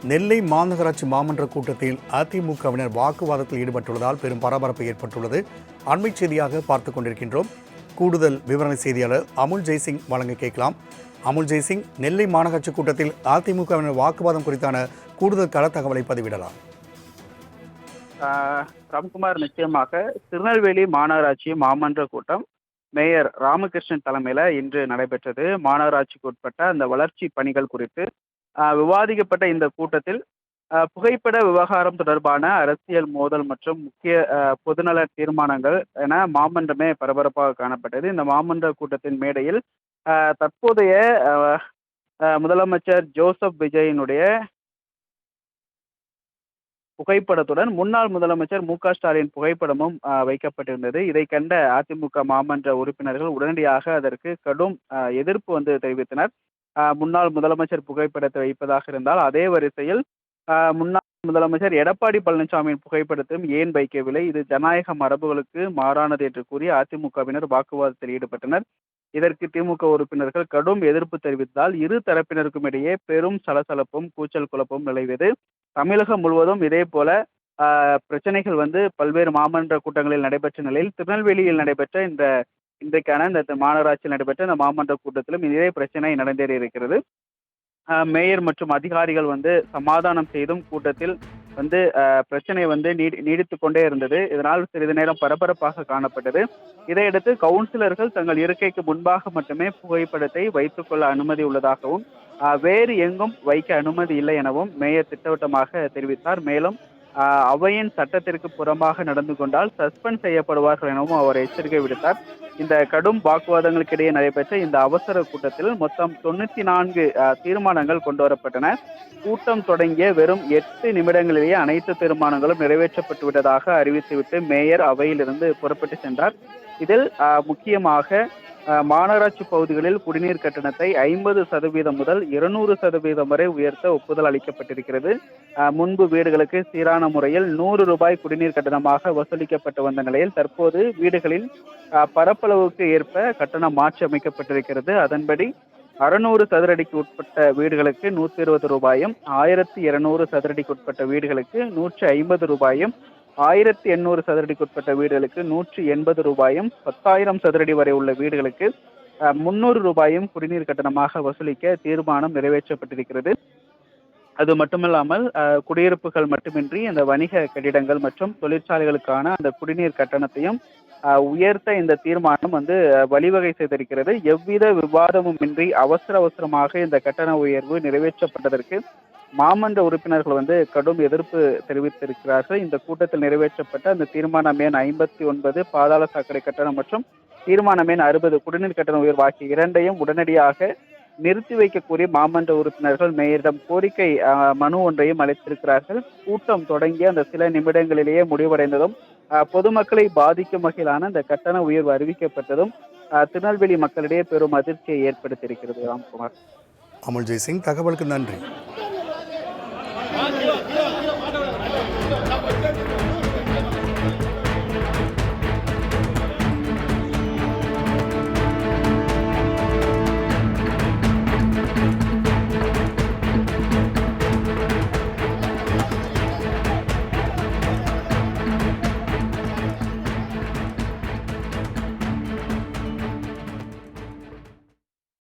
நெல்லை மாநகராட்சி மாமன்ற கூட்டத்தில் அதிமுகவினர் வாக்குவாதத்தில் ஈடுபட்டுள்ளதால் பெரும் பரபரப்பு ஏற்பட்டுள்ளது. அண்மை செய்தியாக பார்த்துக் கொண்டிருக்கின்றோம். கூடுதல் விவரண செய்தியாளர் அமுல் ஜெய்சிங் வழங்க கேட்கலாம். அமுல் ஜெய்சிங், நெல்லை மாநகராட்சி கூட்டத்தில் அதிமுகவினர் வாக்குவாதம் குறித்தான கூடுதல் கள தகவலை பதிவிடலாம். ராம்குமார், நிச்சயமாக திருநெல்வேலி மாநகராட்சி மாமன்ற கூட்டம் மேயர் ராமகிருஷ்ணன் தலைமையில் இன்று நடைபெற்றது. மாநகராட்சிக்கு உட்பட்ட அந்த வளர்ச்சி பணிகள் குறித்து விவாதிக்கப்பட்ட இந்த கூட்டத்தில் புகைப்பட விவகாரம் தொடர்பான அரசியல் மோதல் மற்றும் முக்கிய பொதுநல தீர்மானங்கள் என மாமன்றமே பரபரப்பாக காணப்பட்டது. இந்த மாமன்ற கூட்டத்தின் மேடையில் தற்போதைய முதலமைச்சர் ஜோசப் விஜயினுடைய புகைப்படத்துடன் முன்னாள் முதலமைச்சர் மு.க.ஸ்டாலின் புகைப்படமும் வைக்கப்பட்டிருந்தது. இதை கண்ட அதிமுக மாமன்ற உறுப்பினர்கள் உடனடியாக அதற்கு கடும் எதிர்ப்பு தெரிவித்தனர். முன்னாள் முதலமைச்சர் புகைப்படத்தை வைப்பதாக இருந்தால் அதே வரிசையில் முன்னாள் முதலமைச்சர் எடப்பாடி பழனிசாமியின் புகைப்படத்தையும் ஏன் வைக்கவில்லை, இது ஜனநாயக மரபுகளுக்கு மாறானது என்று கூறி அதிமுகவினர் வாக்குவாதத்தில் ஈடுபட்டனர். இதற்கு திமுக உறுப்பினர்கள் கடும் எதிர்ப்பு தெரிவித்தால் இரு தரப்பினருக்கும் இடையே பெரும் சலசலப்பும் கூச்சல் குழப்பமும் நிலவியது. தமிழகம் முழுவதும் இதே போல பிரச்சனைகள் பல்வேறு மாமன்ற கூட்டங்களில் நடைபெற்ற நிலையில் திருநெல்வேலியில் நடைபெற்ற இன்றைக்கான இந்த மாநகராட்சியில் நடைபெற்ற இந்த மாமன்ற கூட்டத்திலும் இதே பிரச்சனை நடந்தேறி இருக்கிறது. மேயர் மற்றும் அதிகாரிகள் சமாதானம் செய்தும் கூட்டத்தில் பிரச்சனை நீடித்து கொண்டே இருந்தது. இதனால் சிறிது நேரம் பரபரப்பாக காணப்பட்டது. இதையடுத்து கவுன்சிலர்கள் தங்கள் இருக்கைக்கு முன்பாக மட்டுமே புகைப்படத்தை வைத்துக்கொள்ள அனுமதி உள்ளதாகவும் வேறு எங்கும் வைக்க அனுமதி இல்லை எனவும் மேயர் திட்டவட்டமாக தெரிவித்தார். மேலும் அவையின் சட்டத்திற்கு புறம்பாக நடந்து கொண்டால் சஸ்பெண்ட் செய்யப்படுவார்கள் எனவும் அவர் எச்சரிக்கை விடுத்தார். இந்த கடும் வாக்குவாதங்களுக்கு இடையே நடைபெற்ற இந்த அவசர கூட்டத்தில் மொத்தம் 94 தீர்மானங்கள் கொண்டு வரப்பட்டன. கூட்டம் தொடங்கிய வெறும் 8 நிமிடங்களிலேயே அனைத்து தீர்மானங்களும் நிறைவேற்றப்பட்டு விட்டதாக அறிவித்துவிட்டு மேயர் அவையிலிருந்து புறப்பட்டு சென்றார். இதில் முக்கியமாக மாநகராட்சி பகுதிகளில் குடிநீர் கட்டணத்தை 50% முதல் 200% வரை உயர்த்த ஒப்புதல் அளிக்கப்பட்டிருக்கிறது. முன்பு வீடுகளுக்கு சீரான முறையில் 100 ரூபாய் குடிநீர் கட்டணமாக வசூலிக்கப்பட்டு வந்த நிலையில் தற்போது வீடுகளில் பரப்பளவுக்கு ஏற்ப கட்டணம் மாற்றி அமைக்கப்பட்டிருக்கிறது. அதன்படி 600 சதுரடிக்கு உட்பட்ட வீடுகளுக்கு 120 ரூபாயும், 1200 சதுரடிக்கு உட்பட்ட வீடுகளுக்கு 150 ரூபாயும், 1800 சதுரடிக்கு உட்பட்ட வீடுகளுக்கு 180 ரூபாயும், 10,000 சதுரடி வரை உள்ள வீடுகளுக்கு 300 ரூபாயும் குடிநீர் கட்டணமாக வசூலிக்க தீர்மானம் நிறைவேற்றப்பட்டிருக்கிறது. அது மட்டுமல்லாமல் குடியிருப்புகள் மட்டுமின்றி அந்த வணிக கட்டிடங்கள் மற்றும் தொழிற்சாலைகளுக்கான அந்த குடிநீர் கட்டணத்தையும் உயர்த்த இந்த தீர்மானம் வழிவகை செய்திருக்கிறது. எவ்வித விவாதமும் இன்றி அவசரமாக இந்த கட்டண உயர்வு நிறைவேற்றப்பட்டதற்கு மாமன்ற உறுப்பினர்கள் கடும் எதிர்ப்பு தெரிவித்திருக்கிறார்கள். இந்த கூட்டத்தில் நிறைவேற்றப்பட்ட அந்த தீர்மானம் எண் 59 பாதாள சாக்கடை கட்டணம் மற்றும் தீர்மானம் எண் 60 குடிநீர் கட்டண உயர்வு ஆகிய இரண்டையும் உடனடியாக நிறுத்தி வைக்கக்கூடிய மாமன்ற உறுப்பினர்கள் மேயரிடம் கோரிக்கை மனு ஒன்றையும் அளித்திருக்கிறார்கள். கூட்டம் தொடங்கிய அந்த சில நிமிடங்களிலேயே முடிவடைந்ததும் பொதுமக்களை பாதிக்கும் வகையிலான இந்த கட்டண உயர்வு அறிவிக்கப்பட்டதும் திருநெல்வேலி மக்களிடையே பெரும் அதிர்ச்சியை ஏற்படுத்தியிருக்கிறது. ராம்குமார். அமுல் ஜெய்சிங், தகவலுக்கு நன்றி.